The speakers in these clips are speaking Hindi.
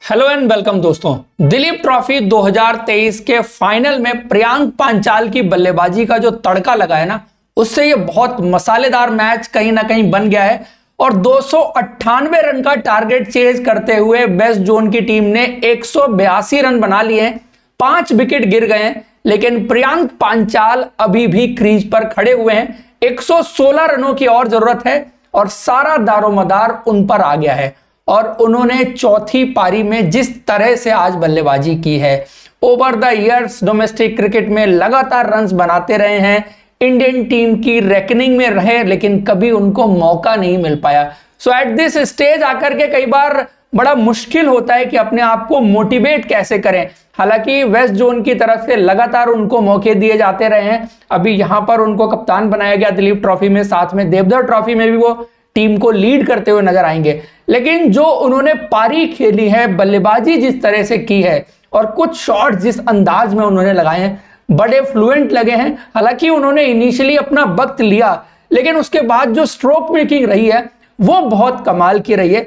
हेलो एंड वेलकम दोस्तों। दिलीप ट्रॉफी 2023 के फाइनल में प्रियांक पांचाल की बल्लेबाजी का जो तड़का लगा है ना, उससे ये बहुत मसालेदार मैच कहीं ना कहीं बन गया है और 298 रन का टारगेट चेज करते हुए बेस्ट जोन की टीम ने 182 रन बना लिए हैं। 5 विकेट गिर गए हैं, लेकिन प्रियांक पांचाल अभी भी क्रीज पर खड़े हुए हैं। 116 रनों की और जरूरत है और सारा दारोमदार उन पर आ गया है और उन्होंने चौथी पारी में जिस तरह से आज बल्लेबाजी की है, over the years domestic cricket में लगातार रन्स बनाते रहे हैं, इंडियन टीम की रेकनिंग में रहे, लेकिन कभी उनको मौका नहीं मिल पाया। सो एट दिस स्टेज आकर के कई बार बड़ा मुश्किल होता है कि अपने आप को मोटिवेट कैसे करें। हालांकि वेस्ट जोन की तरफ से लगातार उनको मौके दिए जाते रहे हैं। अभी यहां पर उनको कप्तान बनाया गया दिलीप ट्रॉफी में, साथ में देवधर ट्रॉफी में भी वो टीम को लीड करते हुए नजर आएंगे। लेकिन जो उन्होंने पारी खेली है, बल्लेबाजी जिस तरह से की है और कुछ शॉट्स जिस अंदाज में उन्होंने लगाए हैं, बड़े फ्लुएंट लगे हैं। हालांकि उन्होंने इनिशियली अपना वक्त लिया, लेकिन उसके बाद जो स्ट्रोक मेकिंग रही है वो बहुत कमाल की रही है।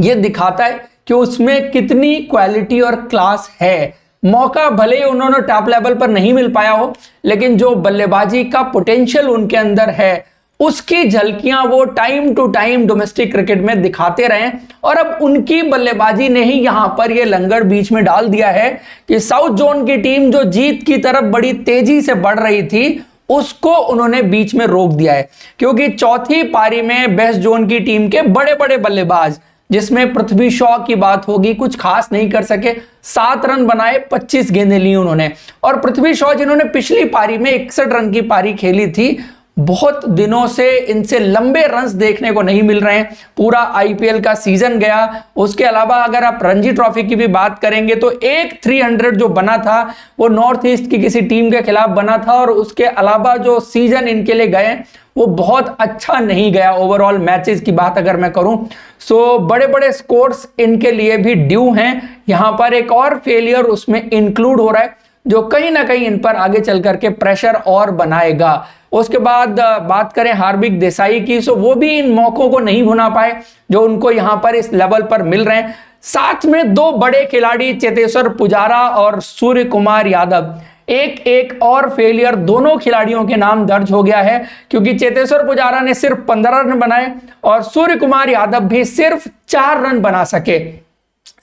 ये दिखाता है कि उसमें कितनी क्वालिटी और क्लास है। मौका भले ही उन्होंने टॉप लेवल पर नहीं मिल पाया हो, लेकिन जो बल्लेबाजी का पोटेंशियल उनके अंदर है उसकी झलकियां वो time to time domestic cricket में दिखाते रहे और अब उनकी बल्लेबाजी ने ही यहां पर ये लंगर बीच में डाल दिया है कि साउथ जोन की टीम जो जीत की तरफ बड़ी तेजी से बढ़ रही थी उसको उन्होंने बीच में रोक दिया है। क्योंकि चौथी पारी में बेस्ट जोन की टीम के बड़े बड़े बल्लेबाज, जिसमें पृथ्वी शॉ की बात होगी, कुछ खास नहीं कर सके। 7 रन बनाए, 25 गेंदें ली उन्होंने। और पृथ्वी शॉ जिन्होंने पिछली पारी में 61 रन की पारी खेली थी, बहुत दिनों से इनसे लंबे रन्स देखने को नहीं मिल रहे हैं। पूरा आईपीएल का सीजन गया। उसके अलावा अगर आप रणजी ट्रॉफी की भी बात करेंगे तो एक 300 जो बना था वो नॉर्थ ईस्ट की किसी टीम के खिलाफ बना था और उसके अलावा जो सीजन इनके लिए गए वो बहुत अच्छा नहीं गया। ओवरऑल मैचेस की बात अगर मैं करूं, सो बड़े बड़े स्कोर्स इनके लिए भी ड्यू हैं। यहां पर एक और फेलियर उसमें इंक्लूड हो रहा है जो कहीं ना कहीं इन पर आगे चल करके प्रेशर और बनाएगा। उसके बाद बात करें हार्दिक देसाई की, सो वो भी इन मौकों को नहीं भुना पाए जो उनको यहां पर इस लेवल पर मिल रहे हैं। साथ में 2 बड़े खिलाड़ी चेतेश्वर पुजारा और सूर्य कुमार यादव, एक और फेलियर दोनों खिलाड़ियों के नाम दर्ज हो गया है। क्योंकि चेतेश्वर पुजारा ने सिर्फ 15 रन बनाए और सूर्य कुमार यादव भी सिर्फ 4 रन बना सके।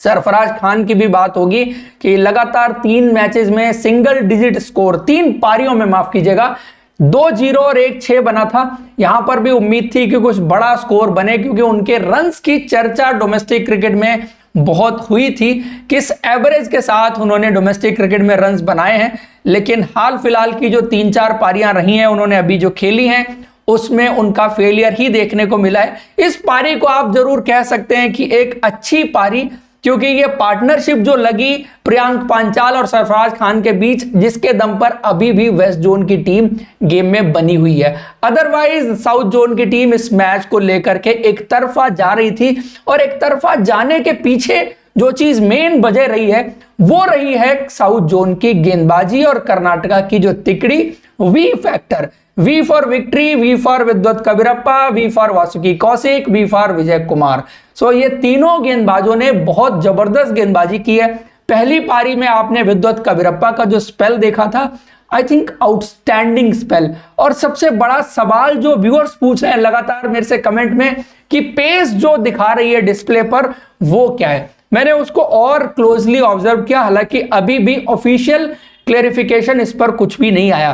सरफराज खान की भी बात होगी कि लगातार 3 मैचेस में सिंगल डिजिट स्कोर, 3 पारियों में माफ कीजिएगा, 2-0 और 1-6 बना था। यहां पर भी उम्मीद थी कि कुछ बड़ा स्कोर बने, क्योंकि उनके रन्स की चर्चा डोमेस्टिक क्रिकेट में बहुत हुई थी, किस एवरेज के साथ उन्होंने डोमेस्टिक क्रिकेट में रन्स बनाए हैं। लेकिन हाल फिलहाल की जो 3-4 पारियां रही हैं उन्होंने अभी जो खेली हैं उसमें उनका फेलियर ही देखने को मिला है। इस पारी को आप जरूर कह सकते हैं कि एक अच्छी पारी, क्योंकि ये पार्टनरशिप जो लगी प्रियांक पांचाल और सरफराज खान के बीच, जिसके दम पर अभी भी वेस्ट जोन की टीम गेम में बनी हुई है। अदरवाइज साउथ जोन की टीम इस मैच को लेकर के एक तरफा जा रही थी और एक तरफा जाने के पीछे जो चीज मेन वजह रही है वो रही है साउथ जोन की गेंदबाजी और कर्नाटका की जो तिकड़ी, V factor. V for victory, V for Vidwath Kaverappa, V for Vasuki Koushik, V for Vijay Kumar. So ये तीनों गेंदबाजों ने बहुत जबरदस्त गेंदबाजी की है। पहली पारी में आपने विद्वत कबीरप्पा का जो स्पेल देखा था, आई थिंक आउटस्टैंडिंग स्पेल। और सबसे बड़ा सवाल जो व्यूअर्स पूछ रहे हैं लगातार मेरे से कमेंट में कि पेस जो दिखा रही है डिस्प्ले पर वो क्या है, मैंने उसको और क्लोजली ऑब्जर्व किया। हालांकि अभी भी ऑफिशियल क्लेरिफिकेशन इस पर कुछ भी नहीं आया,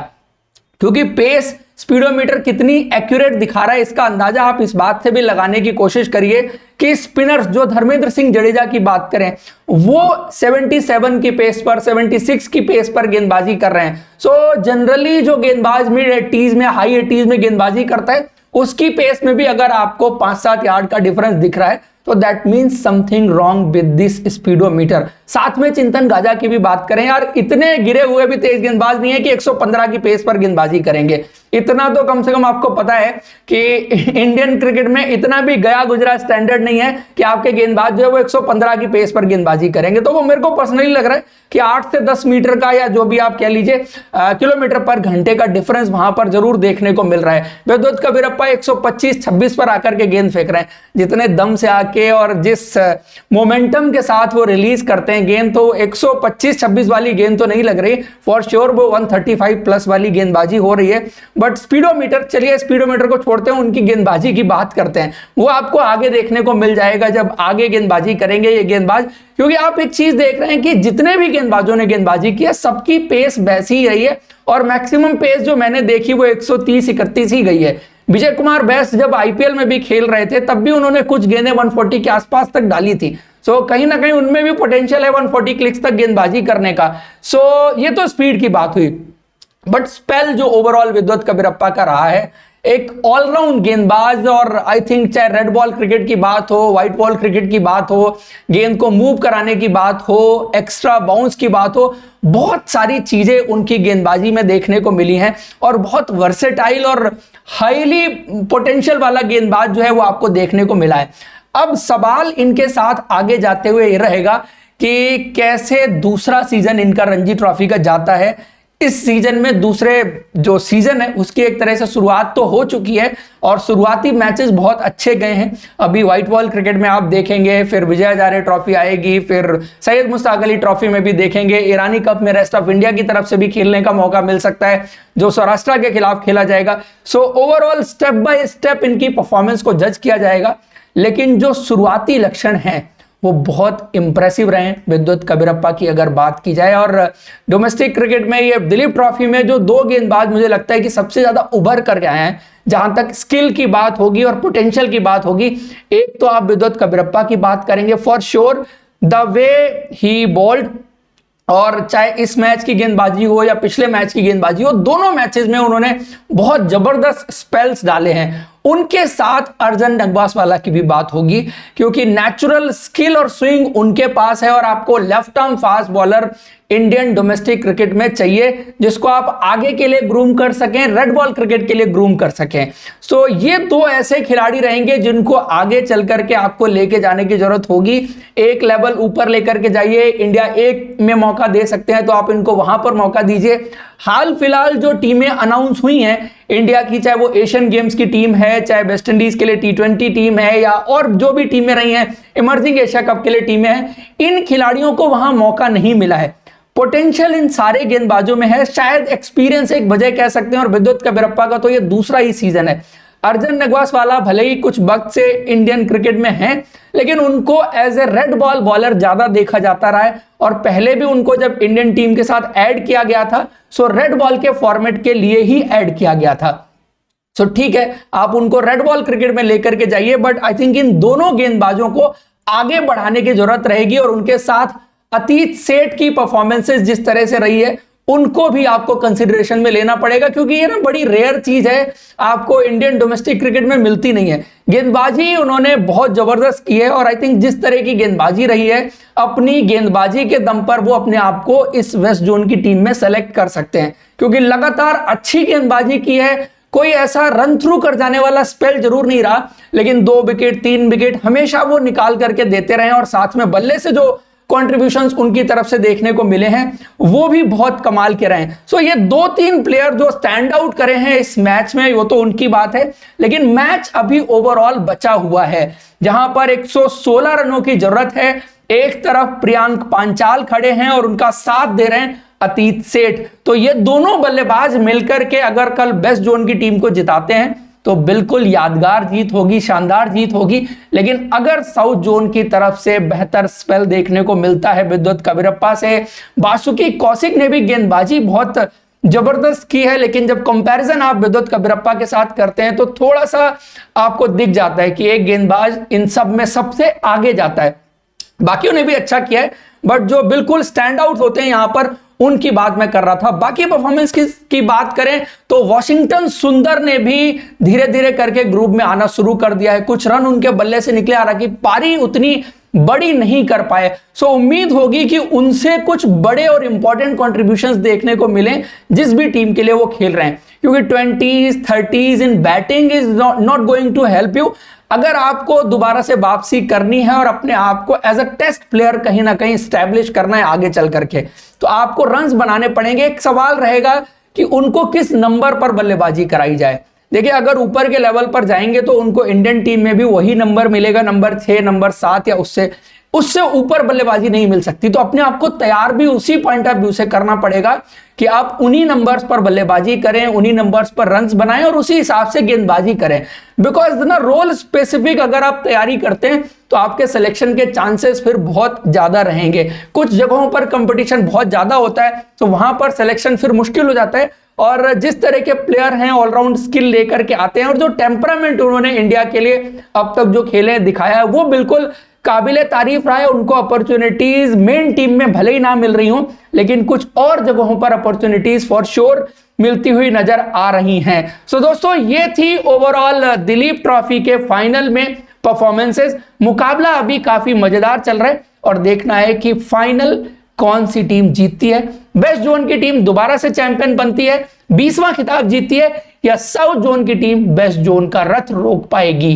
क्योंकि पेस स्पीडोमीटर कितनी एक्यूरेट दिखा रहा है इसका अंदाजा आप इस बात से भी लगाने की कोशिश करिए कि स्पिनर्स जो धर्मेंद्र सिंह जडेजा की बात करें वो 77 की पेस पर, 76 की पेस पर गेंदबाजी कर रहे हैं। सो जनरली जो गेंदबाज मिड 80s में, हाई 80s में गेंदबाजी करता है, उसकी पेस में भी अगर आपको 5-7 यार्ड का डिफरेंस दिख रहा है तो that means something wrong with this speedometer. साथ में चिंतन गाजा की भी बात करें, यार इतने गिरे हुए भी तेज गेंदबाज नहीं है कि 115 की पेस पर गेंदबाजी करेंगे। इतना तो कम से कम आपको पता है कि इंडियन क्रिकेट में इतना भी गया गुजरा स्टैंडर्ड नहीं है कि आपके गेंदबाज जो है वो 115 की पेस पर गेंदबाजी करेंगे। तो वो मेरे को पर्सनली लग रहा है कि 8 से 10 मीटर का या जो भी आप कह लीजिए किलोमीटर पर घंटे का डिफरेंस वहां पर जरूर देखने को मिल रहा है। वैद्यनाथ कबीरप्पा 125-26 पर आकर के गेंद फेंक रहे हैं, जितने दम से आके और जिस मोमेंटम के साथ वो रिलीज करते हैं गेंद, तो 125-26 वाली गेंद तो नहीं लग रही, फॉर श्योर वो 135 प्लस वाली गेंदबाजी हो रही है। बट स्पीडोमीटर, चलिए स्पीडोमीटर को छोड़ते हैं, उनकी गेंदबाजी की बात करते हैं। वो आपको आगे देखने को मिल जाएगा जब आगे गेंदबाजी करेंगे ये गेंदबाज, क्योंकि आप एक चीज देख रहे हैं कि जितने भी गेंदबाजों ने गेंदबाजी की है सबकी पेस वैसी ही रही है, और मैक्सिमम पेस जो मैंने देखी वो 130-31 ही गई है। विजय कुमार बैस जब आईपीएल में भी खेल रहे थे तब भी उन्होंने कुछ गेंदें 140 के आसपास तक डाली थी। सो कहीं ना कहीं उनमें भी पोटेंशियल है 140 क्लिक्स तक गेंदबाजी करने का। सो ये तो स्पीड की बात हुई, बट स्पेल जो ओवरऑल वैद्यनाथ कबीरप्पा का रहा है, एक ऑलराउंड गेंदबाज, और आई थिंक चाहे रेड बॉल क्रिकेट की बात हो, व्हाइट बॉल क्रिकेट की बात हो, गेंद को मूव कराने की बात हो, एक्स्ट्रा बाउंस की बात हो, बहुत सारी चीजें उनकी गेंदबाजी में देखने को मिली हैं, और बहुत वर्सेटाइल और हाईली पोटेंशियल वाला गेंदबाज जो है वो आपको देखने को मिला है। अब सवाल इनके साथ आगे जाते हुए ये रहेगा कि कैसे दूसरा सीजन इनका रणजी ट्रॉफी का जाता है। इस सीजन में दूसरे जो सीजन है उसकी एक तरह से शुरुआत तो हो चुकी है, और शुरुआती मैचेस बहुत अच्छे गए हैं। अभी व्हाइट बॉल क्रिकेट में आप देखेंगे, फिर विजय हजारे ट्रॉफी आएगी, फिर सैयद मुश्ताक अली ट्रॉफी में भी देखेंगे, ईरानी कप में रेस्ट ऑफ इंडिया की तरफ से भी खेलने का मौका मिल सकता है जो सौराष्ट्र के खिलाफ खेला जाएगा। So overall step by step इनकी परफॉर्मेंस को जज किया जाएगा, लेकिन जो शुरुआती लक्षण हैं वो बहुत इंप्रेसिव रहे हैं वैद्यनाथ कबीरप्पा की अगर बात की जाए। और डोमेस्टिक क्रिकेट में ये दिलीप ट्रॉफी में जो 2 गेंदबाज मुझे लगता है कि सबसे ज्यादा उभर कर आए हैं, जहां तक स्किल की बात होगी और पोटेंशियल की बात होगी, एक तो आप वैद्यनाथ कबीरप्पा की बात करेंगे for sure, the way he bowled, और चाहे इस मैच की गेंदबाजी हो या पिछले मैच की गेंदबाजी हो, दोनों मैचेस में उन्होंने बहुत जबरदस्त स्पेल्स डाले हैं। उनके साथ अर्जन नगवासवाला की भी बात होगी, क्योंकि नेचुरल स्किल और स्विंग उनके पास है, और आपको left arm fast bowler Indian domestic cricket में चाहिए जिसको आप आगे के लिए ग्रूम कर सकें, रेड बॉल क्रिकेट के लिए ग्रूम कर सकें। सो ये 2 ऐसे खिलाड़ी रहेंगे जिनको आगे चल करके आपको लेके जाने की जरूरत होगी। एक लेवल ऊपर लेकर के जाइए, इंडिया एक में मौका दे सकते हैं तो आप इनको वहां पर मौका दीजिए। हाल फिलहाल जो टीमें अनाउंस हुई हैं इंडिया की, चाहे वो एशियन गेम्स की टीम है, चाहे वेस्ट इंडीज के लिए T20 टीम है, या और जो भी टीमें रही हैं, इमर्जिंग एशिया कप के लिए टीमें हैं, इन खिलाड़ियों को वहां मौका नहीं मिला है। पोटेंशियल इन सारे गेंदबाजों में है, शायद एक्सपीरियंस एक वजह कह सकते हैं, और वैद्यनाथ कबीरप्पा का तो ये दूसरा ही सीजन है। अर्जन नगवासवाला भले ही कुछ वक्त से इंडियन क्रिकेट में हैं, लेकिन उनको as a red ball bowler ज्यादा देखा जाता रहा है, और पहले भी उनको जब इंडियन टीम के साथ ऐड किया गया था सो रेड बॉल के फॉर्मेट के लिए ही ऐड किया गया था। सो ठीक है, आप उनको रेड बॉल क्रिकेट में लेकर के जाइए, बट आई थिंक इन दोनों गेंदबाजों को आगे बढ़ाने की जरूरत रहेगी, और उनके साथ अतीत सेठ की परफॉर्मेंसेस जिस तरह से रही है उनको भी आपको कंसिडरेशन में लेना पड़ेगा, क्योंकि ये ना बड़ी रेयर चीज है, आपको इंडियन डोमेस्टिक क्रिकेट में मिलती नहीं है। गेंदबाजी उन्होंने बहुत जबरदस्त की है, और आई थिंक जिस तरह की गेंदबाजी रही है, अपनी गेंदबाजी के दम पर वो अपने आप को इस वेस्ट जोन की टीम में सेलेक्ट कर सकते हैं, क्योंकि लगातार अच्छी गेंदबाजी की है। कोई ऐसा रन थ्रू कर जाने वाला स्पेल जरूर नहीं रहा, लेकिन 2 विकेट 3 विकेट हमेशा वो निकाल करके देते रहे, और साथ में बल्ले से जो कॉन्ट्रीब्यूशंस उनकी तरफ से देखने को मिले हैं वो भी बहुत कमाल के रहे हैं। सो ये 2-3 प्लेयर जो स्टैंड आउट करे हैं इस मैच में, वो तो उनकी बात है, लेकिन मैच अभी ओवरऑल बचा हुआ है, जहां पर 116 रनों की जरूरत है। एक तरफ प्रियांक पांचाल खड़े हैं और उनका साथ दे रहे हैं अतीत सेठ। तो ये दोनों बल्लेबाज मिलकर के अगर कल वेस्ट जोन की टीम को जिताते हैं तो बिल्कुल यादगार जीत होगी, शानदार जीत होगी। लेकिन अगर साउथ जोन की तरफ से बेहतर स्पेल देखने को मिलता है वैद्यनाथ कबीरप्पा से, बासुकी कौशिक ने भी गेंदबाजी बहुत जबरदस्त की है, लेकिन जब कंपैरिजन आप वैद्यनाथ कबीरप्पा के साथ करते हैं तो थोड़ा सा आपको दिख जाता है कि एक गेंदबाज इन सब में सबसे आगे जाता है। बाकियों ने भी अच्छा किया है, बट जो बिल्कुल स्टैंड आउट होते हैं यहां पर उनकी बात मैं कर रहा था। बाकी परफॉर्मेंस की बात करें तो वॉशिंगटन सुंदर ने भी धीरे धीरे करके ग्रुप में आना शुरू कर दिया है। कुछ रन उनके बल्ले से निकले, हालांकि पारी उतनी बड़ी नहीं कर पाए। सो उम्मीद होगी कि उनसे कुछ बड़े और इंपॉर्टेंट कॉन्ट्रीब्यूशंस देखने को मिले जिस भी टीम के लिए वो खेल रहे हैं, क्योंकि 20s 30s in batting is not going to help you. अगर आपको दोबारा से वापसी करनी है और अपने आप को एज अ टेस्ट प्लेयर कहीं ना कहीं स्टैब्लिश करना है आगे चल करके, तो आपको रन्स बनाने पड़ेंगे। एक सवाल रहेगा कि उनको किस नंबर पर बल्लेबाजी कराई जाए। देखिए, अगर ऊपर के लेवल पर जाएंगे तो उनको इंडियन टीम में भी वही नंबर मिलेगा, नंबर 6, नंबर 7 या उससे ऊपर बल्लेबाजी नहीं मिल सकती। तो अपने आप को तैयार भी उसी पॉइंट ऑफ व्यू से करना पड़ेगा कि आप उन्हीं नंबर्स पर बल्लेबाजी करें, उन्हीं नंबर्स पर रन्स बनाएं और उसी हिसाब से गेंदबाजी करें। बिकॉज ना रोल स्पेसिफिक अगर आप तैयारी करते हैं तो आपके सिलेक्शन के चांसेस फिर बहुत ज्यादा रहेंगे। कुछ जगहों पर कंपटीशन बहुत ज्यादा होता है तो वहां पर सिलेक्शन फिर मुश्किल हो जाता है। और जिस तरह के प्लेयर हैं ऑलराउंड स्किल लेकर के आते हैं और जो टेम्परामेंट उन्होंने इंडिया के लिए अब तक जो खेले दिखाया है वो बिल्कुल काबिले तारीफ रहा है। उनको अपॉर्चुनिटीज मेन टीम में भले ही ना मिल रही हो, लेकिन कुछ और जगहों पर अपॉर्चुनिटीज फॉर श्योर मिलती हुई नजर आ रही हैं। सो दोस्तों, ये थी ओवरऑल दिलीप ट्रॉफी के फाइनल में परफॉर्मेंसेस। मुकाबला अभी काफी मजेदार चल रहा है और देखना है कि फाइनल कौन सी टीम जीतती है। वेस्ट जोन की टीम दोबारा से चैंपियन बनती है, 20वां खिताब जीतती है, या साउथ जोन की टीम वेस्ट जोन का रथ रोक पाएगी।